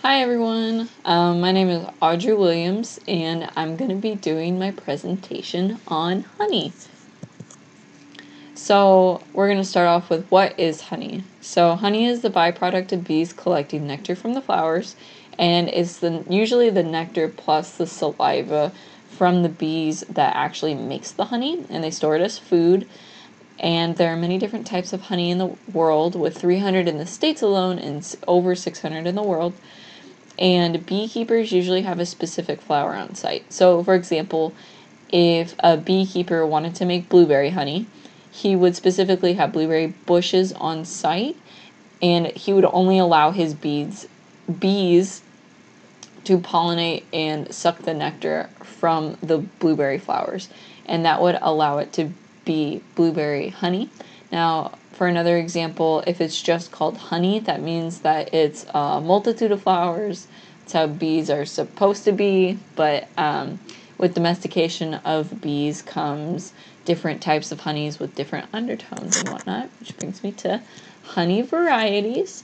Hi everyone, my name is Audrey Williams and I'm going to be doing my presentation on honey. So we're going to start off with what is honey. So honey is the byproduct of bees collecting nectar from the flowers, and it's usually the nectar plus the saliva from the bees that actually makes the honey, and they store it as food. And there are many different types of honey in the world, with 300 in the States alone and over 600 in the world. And beekeepers usually have a specific flower on site. So, for example, if a beekeeper wanted to make blueberry honey, he would specifically have blueberry bushes on site, and he would only allow his bees to pollinate and suck the nectar from the blueberry flowers, and that would allow it to be blueberry honey. Now, for another example, if it's just called honey, that means that it's a multitude of flowers. That's how bees are supposed to be, but with domestication of bees comes different types of honeys with different undertones and whatnot, which brings me to honey varieties.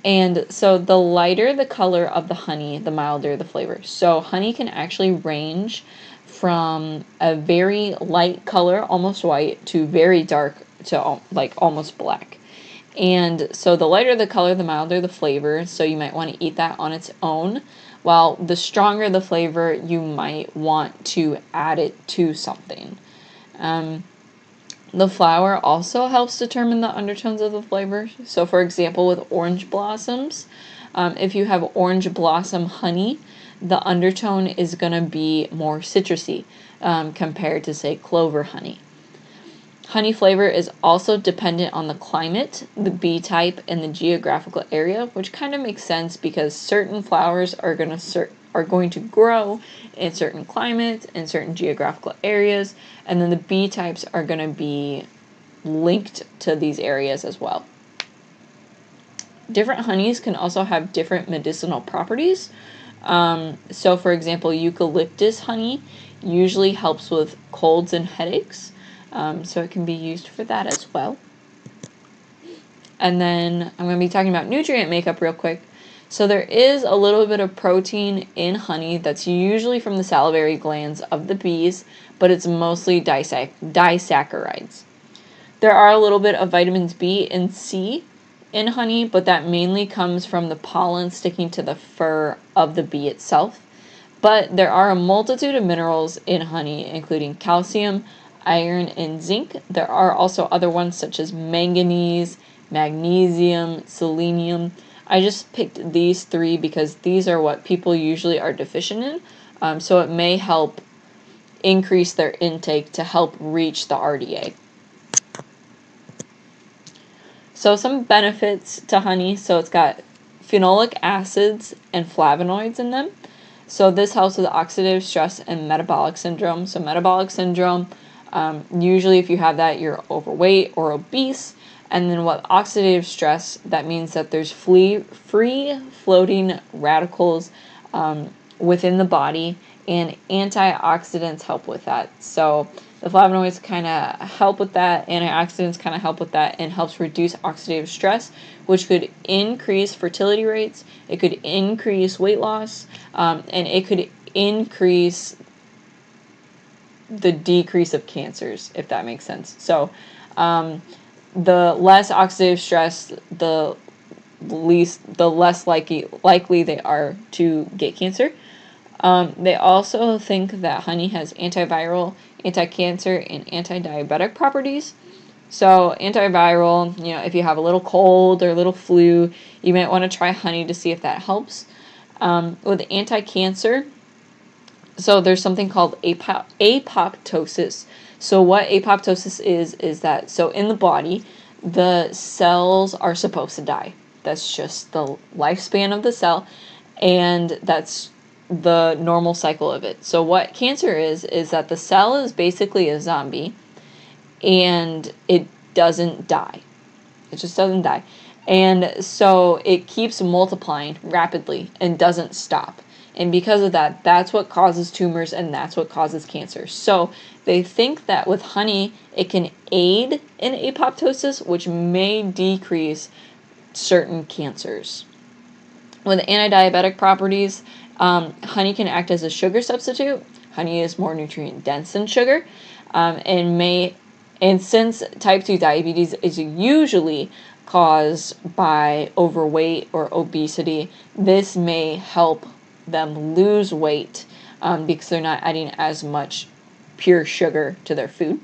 And so the lighter the color of the honey, the milder the flavor. So honey can actually range from a very light color, almost white, to very dark, to like almost black. And so the lighter the color, the milder the flavor. So you might want to eat that on its own. While the stronger the flavor, you might want to add it to something. The flower also helps determine the undertones of the flavor. So, for example, with orange blossoms, if you have orange blossom honey, the undertone is going to be more citrusy compared to, say, clover honey. Honey flavor is also dependent on the climate, the bee type, and the geographical area, which kind of makes sense because certain flowers are going to grow in certain climates and certain geographical areas, and then the bee types are going to be linked to these areas as well. Different honeys can also have different medicinal properties. So, for example, eucalyptus honey usually helps with colds and headaches. So it can be used for that as well. And then I'm going to be talking about nutrient makeup real quick. So there is a little bit of protein in honey that's usually from the salivary glands of the bees, but it's mostly disaccharides. There are a little bit of vitamins B and C in honey, but that mainly comes from the pollen sticking to the fur of the bee itself. But there are a multitude of minerals in honey, including calcium, iron, and zinc. There are also other ones such as manganese, magnesium, selenium. I just picked these three because these are what people usually are deficient in, so it may help increase their intake to help reach the RDA. So some benefits to honey. So it's got phenolic acids and flavonoids in them. So this helps with oxidative stress and metabolic syndrome. So metabolic syndrome, usually if you have that, you're overweight or obese. And then what oxidative stress, that means that there's free floating radicals within the body, and antioxidants help with that. So the flavonoids kind of help with that, antioxidants kind of help with that, and helps reduce oxidative stress, which could increase fertility rates, it could increase weight loss, and it could increase the decrease of cancers, if that makes sense. So the less oxidative stress, the less likely they are to get cancer. They also think that honey has antiviral, anti-cancer, and anti-diabetic properties. So antiviral, if you have a little cold or a little flu, you might want to try honey to see if that helps. With anti-cancer, so there's something called apoptosis. So what apoptosis is that, so in the body, the cells are supposed to die. That's just the lifespan of the cell, and that's the normal cycle of it. So what cancer is that the cell is basically a zombie, and it doesn't die. It just doesn't die. And so it keeps multiplying rapidly and doesn't stop. And because of that, that's what causes tumors and that's what causes cancer. So they think that with honey, it can aid in apoptosis, which may decrease certain cancers. With anti-diabetic properties, honey can act as a sugar substitute. Honey is more nutrient dense than sugar, and since type 2 diabetes is usually caused by overweight or obesity, this may help them lose weight because they're not adding as much pure sugar to their food.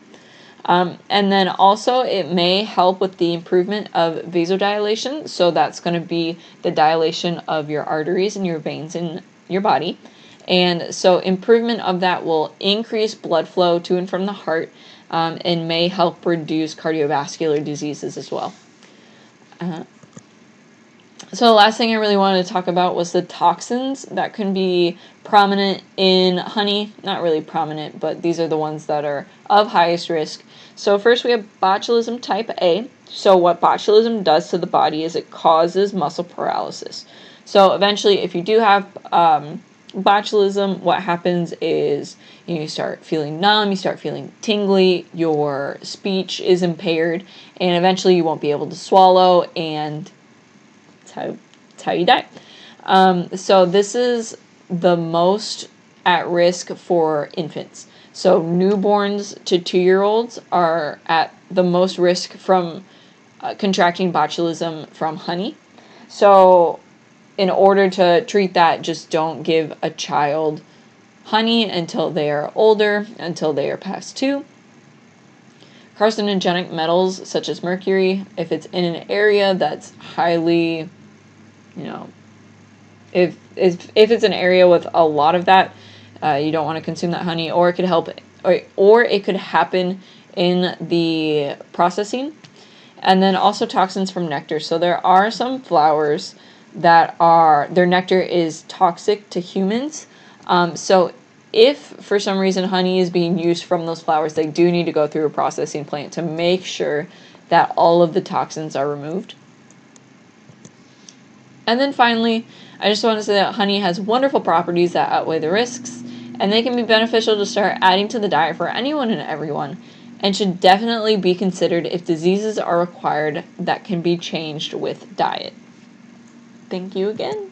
And then also it may help with the improvement of vasodilation. So that's going to be the dilation of your arteries and your veins in your body. And so improvement of that will increase blood flow to and from the heart, and may help reduce cardiovascular diseases as well. So the last thing I really wanted to talk about was the toxins that can be prominent in honey. Not really prominent, but these are the ones that are of highest risk. So first we have botulism type A. So what botulism does to the body is it causes muscle paralysis. So eventually, if you do have botulism, what happens is you start feeling numb, you start feeling tingly, your speech is impaired, and eventually you won't be able to swallow, and that's how you die. So this is the most at risk for infants. So newborns to 2-year-olds are at the most risk from contracting botulism from honey. So in order to treat that, just don't give a child honey until they are older, until they are past 2. Carcinogenic metals such as mercury, if it's in an area that's highly, if it's an area with a lot of that, you don't want to consume that honey, or it could help, or it could happen in the processing. And then also toxins from nectar. So there are some flowers that their nectar is toxic to humans. So if for some reason honey is being used from those flowers, they do need to go through a processing plant to make sure that all of the toxins are removed. And then finally, I just want to say that honey has wonderful properties that outweigh the risks, and they can be beneficial to start adding to the diet for anyone and everyone, and should definitely be considered if diseases are required that can be changed with diet. Thank you again.